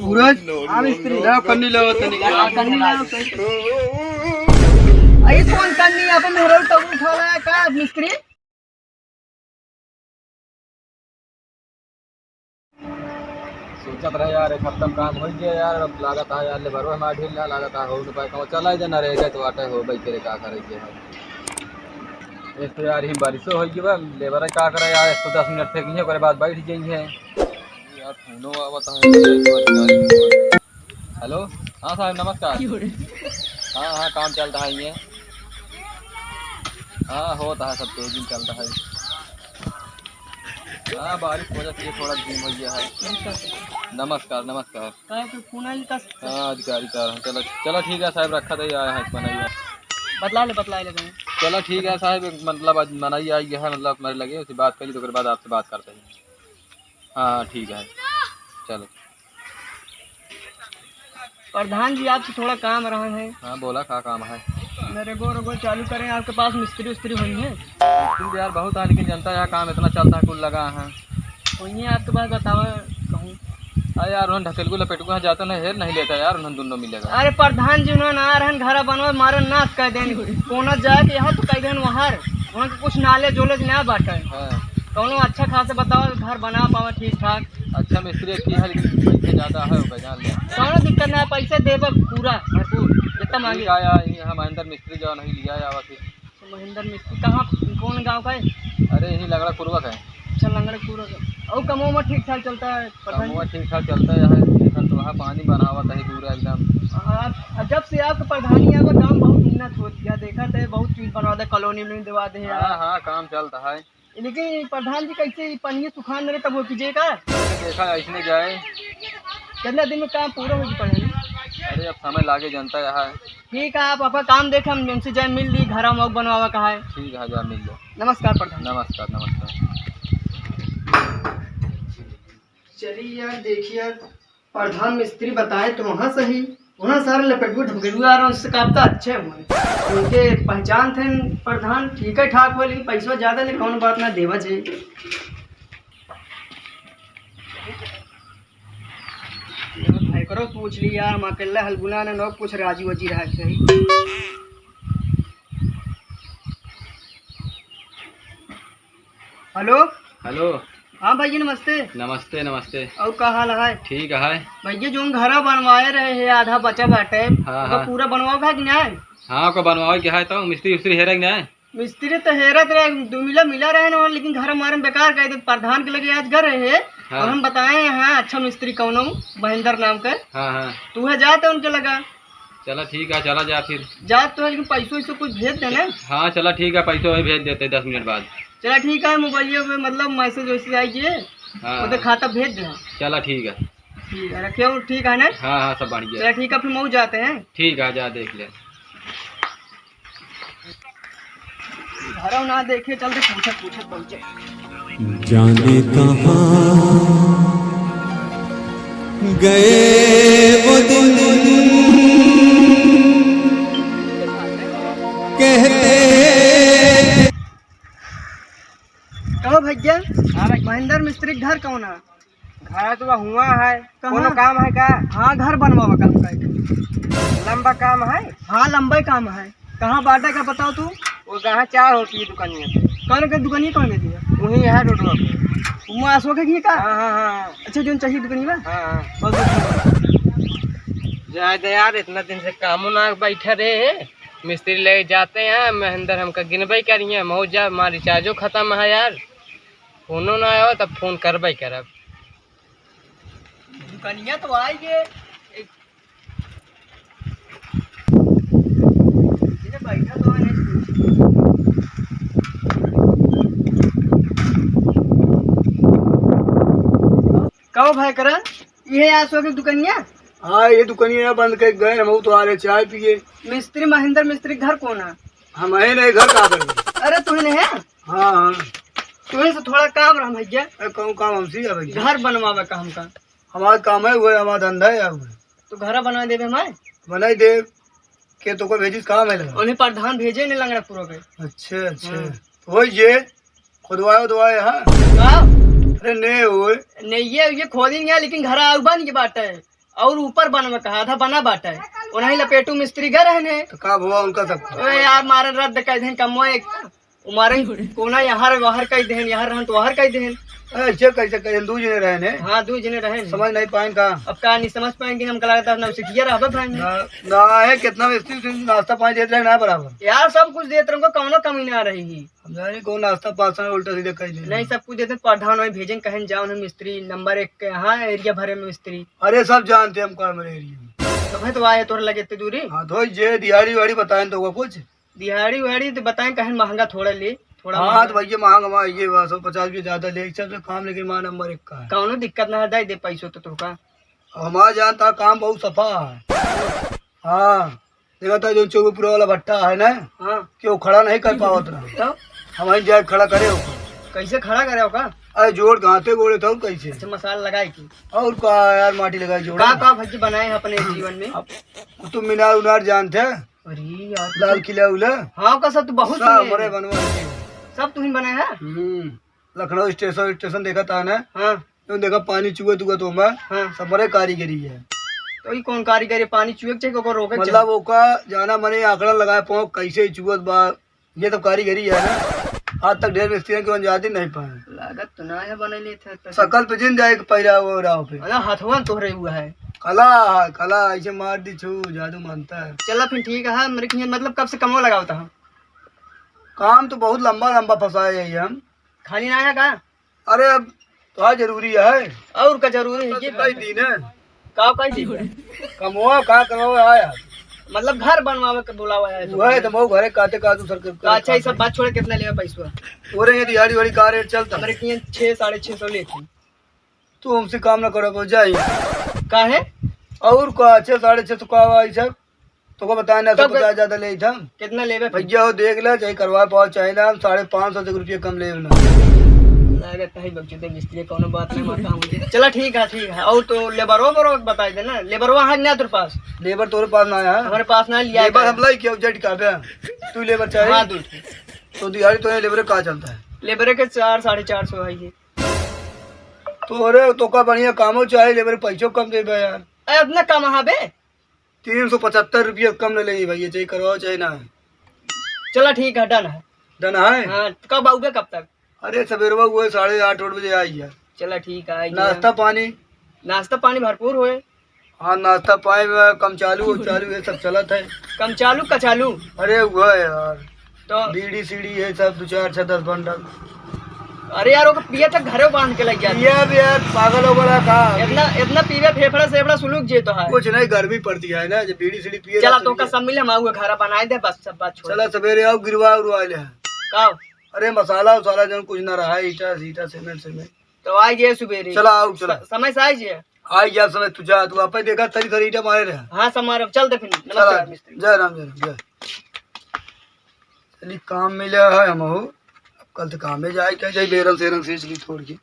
सूरज ला कन्नी लो तनी आई कौन करनी यहाँ पे मेरा टब उठा रहा है का मिस्त्री। सोचत रहे यार एक हफ्ता में काम हो गया यार। अब लागत है यार लेबर हमारा ढील ना लागत है हो न पाए कहो चला देना रहेगा तो आटे हो भाई तेरे का करे के है एक तो यार ही बारिशो हो गई बा लेबर का करे यार 110 मिनट थे कि ओकरे बाद बैठ जाई है यार फोनो आवत है। हेलो हाँ साहब नमस्कार। हाँ हाँ काम चलता है ये हाँ होता है सब तेजी चलता है। हाँ बारिश हो जाती है थोड़ा धीम हो गया है। नमस्कार नमस्कार। हाँ अधिकारी का चलो चलो ठीक है साहब रखा था आया है बनाइए बतला ले चलो ठीक है साहब मतलब आज मनाई आई है मतलब हमारे लगे उसी बात करी तो बाद आपसे बात करते हैं। हाँ ठीक है चलो। प्रधान जी आपसे थोड़ा काम रहा है। हाँ बोला क्या काम है। मेरे को चालू करें आपके पास मिस्त्री उस्त्री हुई है यार बहुत है लेकिन जनता यहाँ काम इतना चलता है कुल लगा है हुई है आपके पास बतावा कहूँ। अरे यार उन्होंने ढकेल को लपेट को जाता नहीं हेर नहीं लेता यार उन्होंने दोनों मिलेगा। अरे प्रधान जी उन्होंने आ रहे घर बनवा मारे नाश कर देंगे कोना जाके यहाँ तो कह दें वहाँ वहाँ के कुछ नाले जोले ना बांटे कौनो अच्छा खासा बताओ घर बना पावा ठीक ठाक। अच्छा मिस्त्री की है लेकिन पैसे ज़्यादा है जान ले कौनो दिक्कत ना पैसे देव पूरा भरपूर जितना मांगे आया यहाँ महेंद्र मिस्त्री जो नहीं लिया आया फिर महेंद्र मिस्त्री कहाँ कौन गाँव का है। अरे यही लगड़ा पूर्वक है। अच्छा लंगड़े पूर्वक और कमो में ठीक ठाक चलता है कमो ठीक ठाक चलता है तो वहाँ पानी बनावत है पूरा एकदम। जब से आपके प्रधानी है काम बहुत उन्नत हो गया देखा थे बहुत चीज बनवा दे कॉलोनी में दिवा दे। हाँ हाँ काम चलता है लेकिन प्रधान जी कैसे पनिया सुखान रहे तब वो कीजिएगा देखा ऐसे जाए कितना दिन में काम पूरा हो पड़ेगा। अरे अब समय लागे जनता यहाँ ठीक है आप अपना काम देखे हम उनसे जाए मिल ली घर मौक बनवा कहा है। ठीक है जा मिल जाए। नमस्कार प्रधान। नमस्कार नमस्कार। चलिए यार देखिए प्रधान मिस्त्री बताए तो वहाँ सही वहाँ सारे लपेटू ढकेलू यार उससे काफता अच्छे हुए उनके पहचान थे प्रधान ठीक है ठाक हुए लेकिन पैसा ज़्यादा ले कौन बात ना देवा चाहिए। भाई करो पूछ ली यार हम अकेला हलगुना ने लोग पूछ राजी वजी रहा सही। हेलो हेलो हाँ भैया नमस्ते। नमस्ते नमस्ते। और क्या हाल है। ठीक है भैया जो घर बनवाए रहे हैं आधा बचा बाटे हाँ पूरा बनवाओ कि नहीं। हाँ को बनवाओ क्या है तो मिस्त्री उस्त्री हेरा कि नहीं। मिस्त्री तो हेरत रहे दो मिला रहे ना लेकिन घर हमारे बेकार कह दे प्रधान के लगे आज घर रहे हाँ। और हम बताए हाँ अच्छा मिस्त्री कौन महेंद्र नाम का। हाँ हाँ तू है जाते उनके लगा चला ठीक है चला जा फिर जा तो है लेकिन पैसों वैसों कुछ भेज देना। हाँ चला ठीक है पैसों भी भेज देते 10 मिनट बाद। चला ठीक है मोबाइल में मतलब मैसेज वैसेज आइए हाँ खाता भेज देना। चला ठीक है रखे ठीक है ना। हाँ हाँ सब बढ़िया। चला ठीक है फिर मऊ जाते हैं। ठीक है जा देख ले घर ना देखे चलते पूछे पहुंचे जाने कहाँ गए वो दिन कहते कहो भैया महेंद्र मिस्त्री घर कौन है। घर तो हुआ है कोनो काम है का। हाँ घर बनवा काम का लंबा काम है। हाँ लंबा काम है कहाँ बाटा का बताओ तू। वो कहाँ चार होती है दुकानिया कौन का दुकानी कौन है वही है रोडवा पे उमा अशोक की का। हाँ हाँ हाँ अच्छा जो चाहिए दुकानी में। हाँ बहुत जाए यार इतना दिन से कामों ना बैठे रहे मिस्त्री ले जाते हैं महेंद्र हमका गिनबे करिए मौजा हमारा रिचार्जो खत्म है यार फोनो ना आयो तब फोन करबे करब। दुकानिया तो आएंगे बैठा तो है कहो भाई करा ये अशोक की दुकानिया। हाँ ये दुकानिया बंद कर गए हम तो आ रहे चाय पिए। मिस्त्री महेंद्र मिस्त्री घर कौन है। हम है नहीं घर का कर। अरे तुम्हें है। हाँ हाँ तुम्हें से थोड़ा काम रहा भैया। कौन काम हमसे है भैया। घर बनवावे का हमका हमारा काम है वो हमारा धंधा है तो घर बनवा देवे हमारे बनाई दे के तो कोई भेजिस काम है लगा। उन्हें प्रधान भेजे नहीं लंगड़ा पूरा के। अच्छा अच्छा वो ये खुदवाए उदवाए हाँ। हाँ अरे नहीं हुए नहीं ये खोदी नहीं है लेकिन घर आउबान की बात है और ऊपर बनवा कहा था बना बाटा है उन्हें लपेटू मिस्त्री घर रहने तो का हुआ उनका सब ओए यार मारे रद्द कह देन कमवा एक उमारे कोना यहाँ वहर कह देन यहाँ रहन तो वहर कह देन ऐसे कैसे कहे दू जने रहे ने हाँ दू जने रहे समझ नहीं पाए का अब का नहीं समझ पाएंगे हमको लगता है नौसिखिया रहबे पाएंगे ना है कितना मिस्त्री नाश्ता पानी देते रहे ना बराबर यार सब कुछ देते रहो कौनो कमी ना रही हम जाने को नाश्ता पास में उल्टा सीधे कह दे नहीं सब कुछ देते प्रधान वही भेजें कहें जाओ ना मिस्त्री नंबर 1 के यहाँ एरिया भरे में मिस्त्री अरे सब जानते हम कौन मेरे एरिया में तो भाई तो आए तोड़ लगे इतनी दूरी हाँ तो ये दिहाड़ी वाड़ी बताएं तो कुछ दिहाड़ी उहाड़ी तो बताएं कहें महंगा थोड़ा ले थोड़ा हाँ तो भैया महंगा ये 150 की ज्यादा ले सब से काम लेकिन माँ नंबर 1 का है कौनो दिक्कत ना है दे पैसों तो का हमारा जानता काम बहुत सफा है हाँ देखा था जो चौबीपुरा वाला भट्टा है ना हाँ कि वो खड़ा नहीं कर पाओ उतना तो हमारी जाए खड़ा करे ऊपर कैसे खड़ा करे हो का अरे जोड़ गाते गोड़े था कैसे अच्छा मसाला लगाए की और का यार माटी लगाई जोड़ का भज्जी बनाए हैं अपने जीवन में तुम मीनार उनार जानते अरे यार लाल किला उला हाँ का सब तो बहुत सब सुने हमारे हैं। बनवा सब तुम्हें बनाए हैं लखनऊ स्टेशन देखा था ना हाँ तो देखा पानी चुआ तुआ तो मैं हाँ सब बड़े कारीगरी है तो ये कौन कारीगर है पानी चुए के चाहिए को रोके के मतलब वो का जाना मैंने आंकड़ा लगाया पाओ कैसे चुअत बा ये तो कारीगरी है ना आज तक ढेर मिस्त्री की अंजादी नहीं पाए चाहिए। लागत तो ना है बने ले थे सकल पे जिन जाए पहला वो राव पे अरे हथवन तोहरे हुआ है कला है, कला ऐसे मार दी छू जादू मानता है चला फिर ठीक है मेरे ख्याल मतलब कब से कमो लगाओ था काम तो बहुत लंबा लंबा फंसाए है हम खाली ना है का अरे अब तो हाँ जरूरी है और का जरूरी है ये कई दिन है का कह दी कमवा का करवा आया मतलब घर बनवावे के बुलावा है वह तो बहुत घरे काते का सर तो अच्छा ये सब बात छोड़ कितना लेगा पैसा और ये दिहाड़ी वाड़ी का रेट चलता हमारे के 600-650 लेते तू हमसे काम ना करो जाइए का है और का 600-650 का सब तो को बताया ना सब ज्यादा ले था कितना लेबे भैया हो देख ले चाहे करवा पाओ चाहे ना 550 रुपये कम ले ना लागत है बच्चे मिस्त्री कोनो बात नहीं माता मुझे चला ठीक है और तो लेबरो बरो बता दे ना लेबरवा है ना तेरे पास लेबर तोरे पास ना है हमारे पास ना लिया लेबर हम लाई क्यों जट का बे तू लेबर चाहिए हाँ दूध तो दिहाड़ी तो ये लेबर का चलता है लेबर के 400-450 है ये तो अरे तो का बढ़िया काम हो चाहे लेबर पैसों कम दे यार अरे इतना कम है बे 375 रुपये कम ले लेंगे भैया चाहे करवाओ चाहे ना चला ठीक है डन है डन है हाँ कब आओगे कब तक अरे सवेरवा हुए 8:30 बजे आई है चला ठीक है नाश्ता पानी भरपूर हुए हाँ नाश्ता पानी में कम चालू ये सब चला था कम चालू का चालू अरे हुआ है यार तो बीड़ी सीढ़ी है सब 2 4 6 10 बंडल अरे यार वो पिया तक घरे बांध के लग गया ये अब यार पागल हो गया का इतना पीवे फेफड़ा सेफड़ा सुलूक जे तो है कुछ नहीं गर्मी पड़ती है ना जब बीड़ी सीढ़ी पिए चला तो का सब मिले हम आऊंगे घर बनाए दे बस सब बात छोड़ चला सवेरे आओ गिरवा उरवा ले का अरे मसाला उसाला जन कुछ ना रहा है ईटा सीमेंट तो आई जे सुबेरे चला आओ चला समय से आई जे आई जा समय तुझा तू आप देखा तरी ईटा मारे रहे हाँ समारोह चल दे फिर चला नमस्कार मिस्त्री जय राम जय चली काम मिला है हम हो कल तो काम में जाए क्या जाए बेरंग सेरंग से चली छोड़ के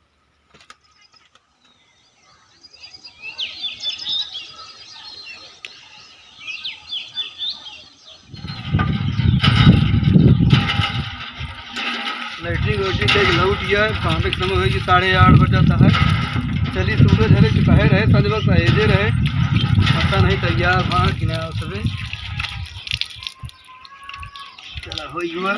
लैट्रिन वैट्रिन से लौट गया काम एक समय है कि 8:30 बज जाता है चलिए सूरज हरे दोपहर है संज बस सहेजे रहे पता नहीं तैयार हाँ कि ना सभी चला हो युवा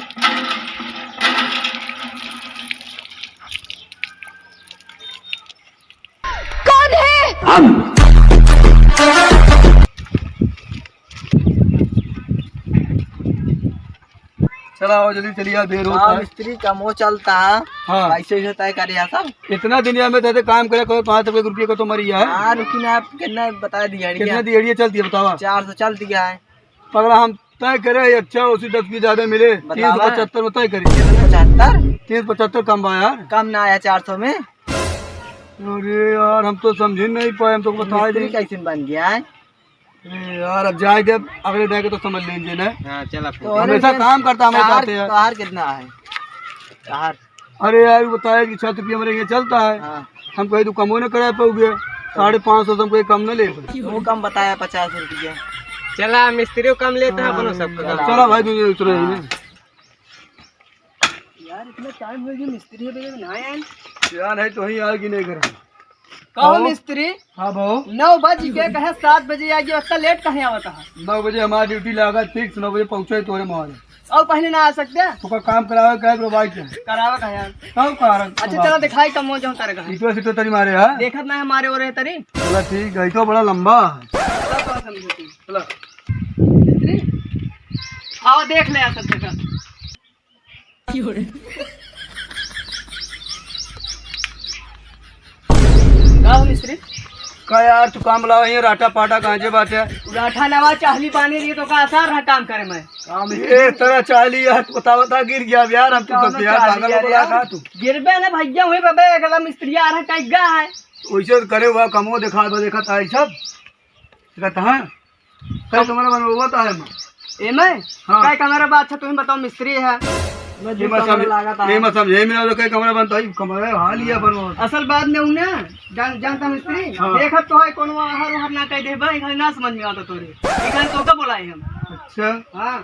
चला आओ जल्दी चलिए यार देर होता है मिस्त्री का मोह चलता है हाँ ऐसे ही होता है करे सब इतना दुनिया में तो काम करे कोई 5 रुपये का तो मरी है हाँ रुकी ना आप कितना बता दिया कितना दिहाड़ियाँ चलती है बतावा 400 चल दिया है पगला हम तय करे अच्छा उसी 10 की ज्यादा मिले 375 में तय करी 75 375 कम बा यार कम ना आया 400 में अरे यार हम तो समझ नहीं पाए हम तो बताए मिस्त्री कैसे बन गया है अरे यार अब जाए जब अगले जाएंगे तो समझ लीजिए ना हाँ चला तो हमेशा काम करता हमें चाहते हैं तोहार कितना है तोहार अरे यार बताया कि 6 रुपये हमारे ये चलता है हाँ हम कहीं तो कमो न करा पाओगे 550 तो हम कोई कम न ले पाए वो कम बताया 50 रुपया चला मिस्त्री कम लेता है अपनों सबका चलो भाई तुझे उतरे ही ना यार इतना टाइम हो गया मिस्त्री है ना यार यार है तो ही यार की नहीं करा कहो मिस्त्री, हाँ भाऊ 9 बज के कहे 7 बजे आगे, उतना लेट कहे आवता है? 9 बजे हमारी ड्यूटी लगा फिक्स, 9 बजे पहुँचे तोरे मारे और पहले ना आ सकते? तो काम करावे क्या प्रोवाइड कर करावा कहे यार। सब कारण अच्छा चलो दिखाई कम हो जाऊँ तारे कहा, सीटो सीटो तरी मारे है। देखत ना हमारे हो रहे तरी। चलो ठीक है, तो बड़ा लंबा है। चलो मिस्त्री आओ देख ले सब जगह। कहो मिस्त्री, का यार तू काम लावा ये राटा पाटा गांजे बाटे राठा नवा चाहली पानी लिए तो का आसार है काम करे मैं। काम ये तरह चाली यार, तू बता गिर गया यार, हम तो यार पागल हो गया था तू। गिरबे ना भैया हुए बाबे, अगला मिस्त्री आ रहा कहीं गा है। वैसे करे हुआ कमो दिखा दो, देखा था सब कहता है क्या तुम्हारा बनवा था है ए मैं हाँ। काय कमरा बात अच्छा तुम्हें बताओ मिस्त्री है। ये मत समझे मेरा तो कई कमरा बनता है, कमरा हाल ही बनवा। असल बात में उन्हें जानता मिस्त्री हाँ। देखत तो है कोनो हर हर ना कह दे भाई, ना समझ में आता तोरे इधर तो का बोलाए हम। अच्छा हां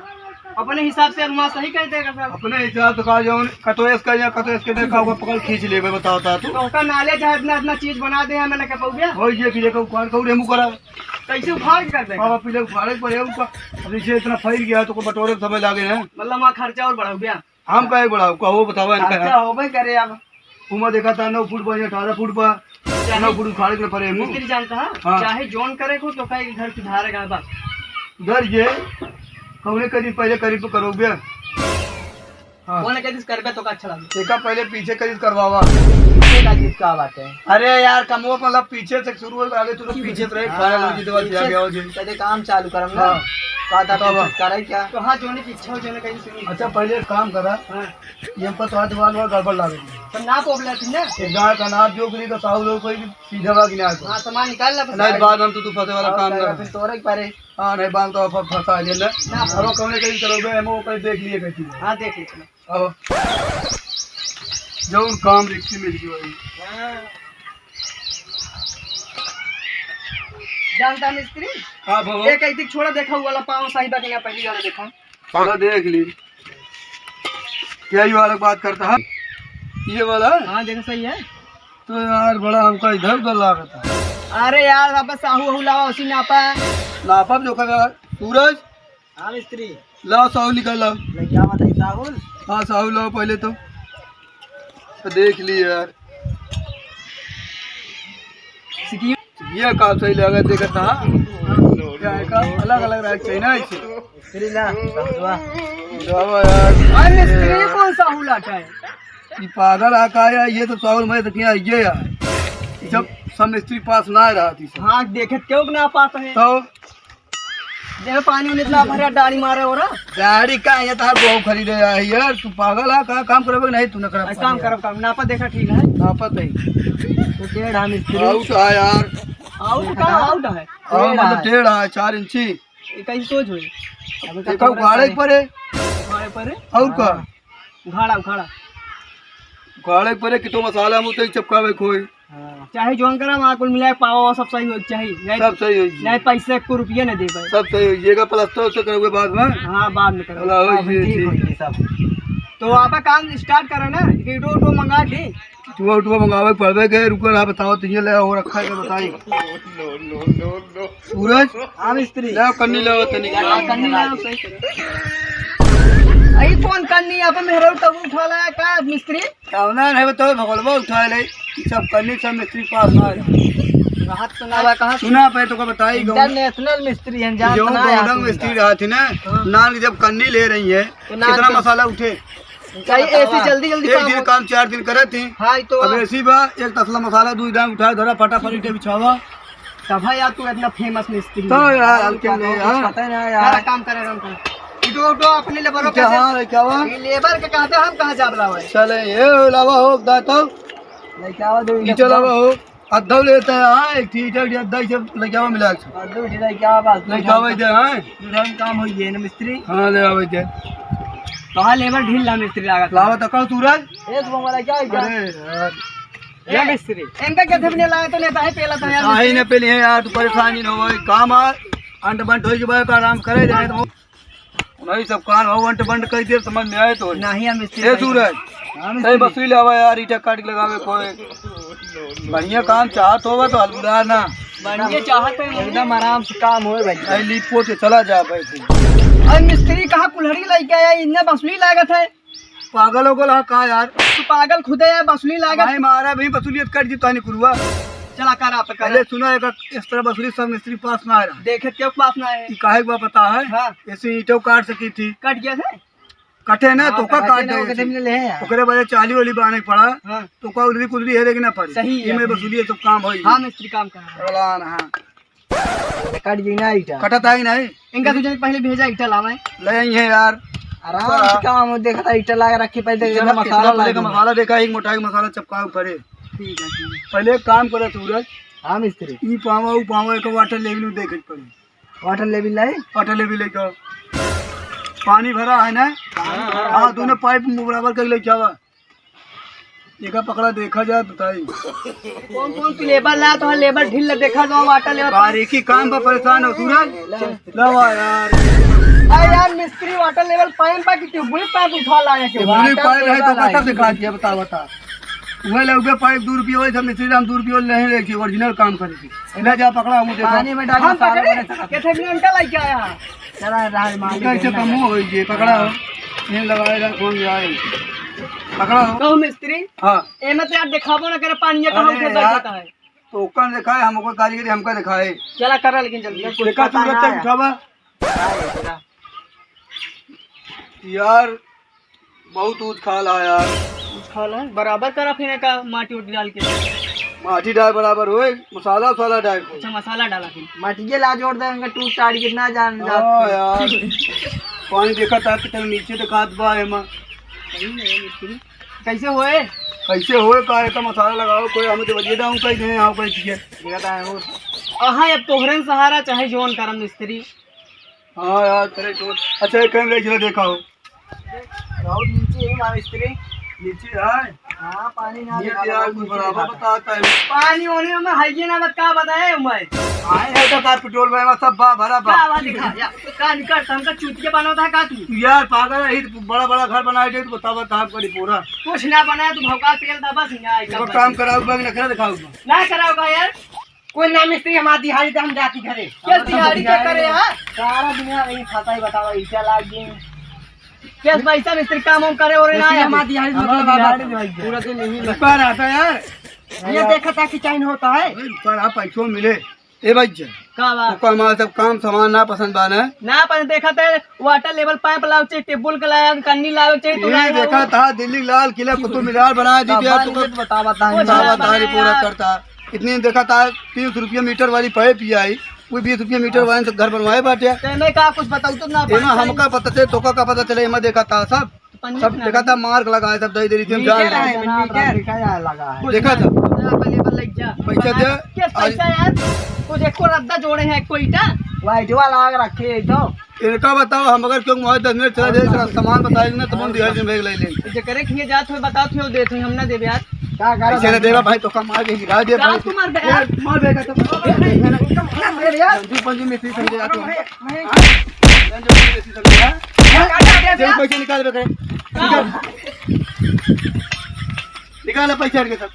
अपने हिसाब से अनुमान सही कह देगा सब। अपने हिसाब से कहा जाओ, कतोएस का या कतोएस के देखा होगा पकड़ खींच लेगा, बताओ ता तू तो का नाले चाहे इतना इतना चीज बना दे हमें ना कह गया हो ये कि देखो कौन कौन रेमू करा कैसे उखाड़ के कर दे। बाबा पीले उखाड़े पड़े उनका, अब इसे इतना फैल गया तो को बटोरे समय लागे हैं। मतलब वहाँ खर्चा और बढ़ा गया। हम कहे बढ़ाओ कहो बताओ खर्चा इनका हो भाई करे अब। उमा देखा था 9 फुट पर 18 फुट पर 9 फुट उखाड़ के पड़े मुँह मिस्त्री जानता है हाँ। चाहे जोन करे को तो कहीं घर सुधारेगा बस। उधर ये कौने करीब पहले करीब तो करोगे हाँ कौन कह करबे तो का अच्छा लगे। देखा पहले पीछे करीब करवावा का बात है। अरे यार कमो मतलब पीछे से शुरू हो आगे तो पीछे से खाना लो जितवा दिया गया हो जी। पहले काम चालू करम ना हाँ। का था बताओ। करे क्या तो हाँ जोने की इच्छा हो जोने कहीं सुनी। अच्छा पहले एक काम करा हाँ ये पर तो दीवार में गड़बड़ लागे तो ना पोबला थी ना। एक गाय का नाप जो करी तो साहु लोग कोई सीधा भाग नहीं आए हाँ सामान निकाल ला नहीं बाद हम तो फंसे वाला काम कर फिर तोरे पारे। हाँ नहीं बांध तो फंसा लेना ना अब कौन कहीं करोगे हम वो कहीं देख लिए कैसी हाँ देख ली चलो। अब जो काम रिक्सी मिल गई जानता मिस्त्री हाँ बाबा एक ऐतिक छोड़ा देखा हुआ पाँव साहिबा के यहाँ पहली बार देखा। चलो देख ली क्या ये वाला बात करता है ये वाला हाँ देखो सही है। तो यार बड़ा हमको इधर उधर लागत है। अरे यार वापस साहू वहू लावा उसी नापा नापा जो कर सूरज हाँ मिस्त्री लाओ साहू निकल लाओ। क्या बताइए साहुल। हाँ साहू लाओ पहले तो देख ली यार ये काम सही लगा देखा था क्या है का अलग अलग रख चाहिए ना इसे मिस्त्री ला जावा यार मिस्त्री कौन साहू लाटा है। ये पागल आका है ये तो साहू मैं तो ये यार सब मिस्त्री पास ना रहा थी हाँ देखे क्यों ना पाता है तो देखो पानी उन्हें इतना भरा डाली मारे हो रहा गाड़ी का ये तार बहु खरीदे यार तू पागल है का काम करोगे नहीं तू ना कर काम करो काम नापा देखा ठीक है। नापा नहीं तो टेढ़ा मिस्त्री आउट है यार आउट का आउट है हाँ मतलब टेढ़ा है 4 इंची ये कहीं सोच हुई देखो उखाड़े परे घाड़े पर और का उखाड़ा उखाड़ा उखाड़े परे कि तो मसाला में तो चपकावे खोई चाहे जोन करा वहाँ कुल मिलाए पावा सब सही हो चाहिए सब सही हो नहीं पैसे को रुपये न दे पाए सब सही हो जाएगा प्लस्तर तो करोगे बाद में हाँ बाद में करो चलो, हाँ, जी, ठीक जी। होगी सब। तो आप काम स्टार्ट करो ना ईटो उटो मंगा दी टुआ उठवा मंगावे पड़वे गए रुको रहा बताओ तो ये ले हो रखा है बताई सूरज हाँ मिस्त्री ले कन्नी ले तनी कन्नी लाओ सही आई कौन कन्नी आप मेरे तब उठा लाया का मिस्त्री सावना नहीं बताओ भगलवा उठा ले सब कन्नी सब मिस्त्री पास ना राहत तो ना कहा सुना पे तो का बताई इंटरनेशनल मिस्त्री हैं जान जो तो ना गोडंग मिस्त्री रहा थी ना नान जब कन्नी ले रही है कितना मसाला उठे चाहिए ऐसी जल्दी जल्दी एक दिन काम 4 दिन करे थी हाँ तो अब ऐसी बा एक तसला मसाला 2 दाम उठा धरा फटाफट ईटे बिछावा तब यार तू इतना फेमस मिस्त्री तो यार हल्के ले यार पता है ना यार काम करे इटो उटो अपने लेबर क्या हां क्या हुआ लेबर के कहते हम कहां जा रहा है चले ये लावा हो दा तो लेके आवा दो ईटे लावा हो अद्धा लेता है हां एक ठीक है अद्धा से लेके आवा मिला के दो ढीला क्या बात लेके आवा दे हां दुधान काम होई है ना मिस्त्री हां ले आवा दे कहां लेबर ढील ला मिस्त्री लागत लावा तो कल सूरज एक वाला क्या है अरे यार ये मिस्त्री इनका कहते भी नहीं लाया तो नेता है पहला था यार आई ने पहले है यार तू परेशानी न हो काम आ अंट बंट हो के बाद आराम करे जाए तो नहीं सब काम हो अंट बंट कई देर समझ में आए तो नहीं है मिस्त्री ए सूरज सही बसुई लावा यार ईटा काट के लगावे कोई बढ़िया काम चाहत होगा तो अलविदा ना। बढ़िया चाहते हैं एकदम आराम से काम हो भाई। आई लिपो के चला जा बैठे। अरे मिस्त्री कहाँ कुल्हड़ी लेके आया, इतना वसूली लागत है। पागल हो गया कहा यार, तू पागल खुद है, वसूली लागत। भाई मारा भाई वसूलियत कर दी तो नहीं कुरुआ। चला कर आप पहले सुना है इस तरह वसूली सब मिस्त्री पास ना आ रहा। देखे क्यों पास ना है। काहे को पता है? हाँ। ऐसे ईंटों काट सकी थी, कट गया था। कटे ना तो का काट दे। ओकरे वजह चाली वाली बाने पड़ा हाँ। तो का उलरी कुलरी है लेकिन ना पड़ी। सही है। ये में वसूली सब काम होई। हाँ मिस्त्री काम कर रहा है। हां कट गई ना ईटा। कटता ही नहीं। इनका तुझे पहले भेजा ईटा लावे। ले आई है यार, आराम से काम हो। देखा था ईटा लगा रखे पहले मसाला का मसाला देखा, एक मोटा मसाला चपका पड़े। ठीक है। पहले एक काम करे सूरज, हाँ मिस्त्री ई पावा ऊ पावा एक वाटर लेवल देखे पड़े। वाटर लेवल लाए। वाटर लेवल लेकर पानी भरा है ना। हाँ दोनों पाइप बराबर कर ले जावा। एक पकड़ा देखा जाए बताई कौन कौन सी लेबर ला तो लेबर ढील ले देखा जाओ वाटर लेबर। बारीकी काम पर परेशान हो सूरज। लवा यार अरे यार मिस्त्री वाटर लेवल पाइप पा की ट्यूबुल पाइप उठा लाया के पूरी पाइप है तो कैसा दिखा दिया बता बता। वह लोग पाइप 2 रुपये वाले सब मिस्त्री हम 2 रुपये नहीं लेके ओरिजिनल काम करे थे। ले जा पकड़ा हम देखा पानी में डाल कैसे घंटा लग गया। चला रहा मार कैसे कम हो गई पकड़ा हो ये लगाएगा कौन जाए पकड़ा हो। कहो मिस्त्री हाँ ए में तो यार दिखाबो ना करे पानी कहाँ उठे जाता है। तो ओकर दिखाए हमको कारीगरी हमका दिखाए। चला कर लेकिन जल्दी देखा सूरज तक उठावा यार, बहुत ऊँच खाल है यार। खाला बराबर करा फिर का माटी उटी डाल के। माटी डाल बराबर होए, मसाला वसाला डाल। अच्छा मसाला डाला फिर माटी के ला जोड़ देंगे टूट टाड़ी कितना जान हाँ यार पानी देखा था कितना नीचे दिखात बा एमा। कैसे होए कैसे होए का तो मसाला लगाओ कोई हमें तो बजे दाऊं कहीं नहीं आओ कहीं चीज़ देखा है वो। हाँ अब तोहरन सहारा चाहे जोन करम मिस्त्री। हाँ यार तेरे तो अच्छा एक कैमरे चलो देखा हो बहुत नीचे है मिस्त्री। नीचे है। हाँ पानी ना नीचे यार कुछ बराबर बताता है। पानी होने में हाइजीन अब क्या बताए मैं आए है तो कार पेट्रोल में सब बा भरा बा। क्या बात दिखा या का निकट हमका चूतिया बनाता है का तू यार पागल है बड़ा बड़ा घर बनाए थे तो बतावा ताप करी पूरा कुछ ना बनाया तू भौका तेल दबा सिंगा तो काम कराओ बग नखरा दिखाओ ना कराओगा यार। कोई ना मिस्त्री हमारी दिहाड़ी तो हम जाती घरे। क्या दिहाड़ी क्या करे यार। सारा दुनिया नहीं खाता ही बतावा ईटा लाग गई। क्या पैसा मिस्त्री काम हम करे और ना हमारी दिहाड़ी पूरा दिन नहीं पर आता यार। ये देखा था कि चैन होता है। पर आप पैसों मिले ए भाई का बात तो हमारा सब काम सामान ना पसंद बाना ना पर देखा था वाटर लेवल पाइप लाओ चाहिए टेबल का लाया कन्नी लाओ चाहिए तो ये देखा था दिल्ली लाल किला कुतुब मीनार बना दी थी यार तुमको बता पूरा करता इतनी देखा था 300 रुपये मीटर वाली पाइप ही आई कोई 20 रुपये मीटर वाले घर बनवाए बाटे। मैं का कुछ बताऊँ तो ना एमा हमका पता चले तो का पता चले एमा देखा था सब देखा था मार्क लगाए सब दे रही थी हम जान लगा है देखा था पैसा दे क्या पैसा यार कुछ एक को रद्दा जोड़े हैं एक को ईटा वाइट वाला लगा रखे तो इनका बताओ हम अगर क्यों 10 मिनट चला जाए सामान बताएंगे ना तुम दिहाड़ी में भेज ले लेंगे जे करे खिए जात हो बताओ थे दे थे हम ना देबे यार ऐसे ना देवा भाई तो का मार के गिरा दे भाई मार दे यार मार देगा तो यार तू पंजी में सी समझे जाते हो पैसे निकाल दे निकाल पैसे के सब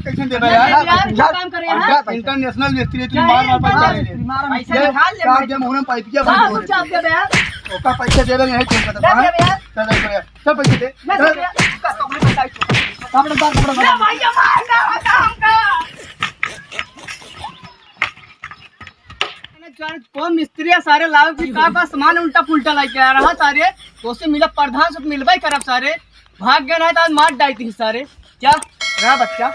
कैसे दे यार काम करे यार इंटरनेशनल मिस्त्री तुम मार पैसा पैसा निकाल ले चार जम होने पाइप किया सब कुछ आप दे यार ओका पैसे देवे नहीं चाहिए पता है चल पैसे दे कपड़ा भाई मारना होता हमका कौन मिस्त्री सारे लाओ की का सामान उल्टा पुल्टा लेके आ रहा सारे तो से मिला प्रधान से मिलवाई करब सारे भाग गए ना तो आज मार डाई थी सारे क्या रहा बच्चा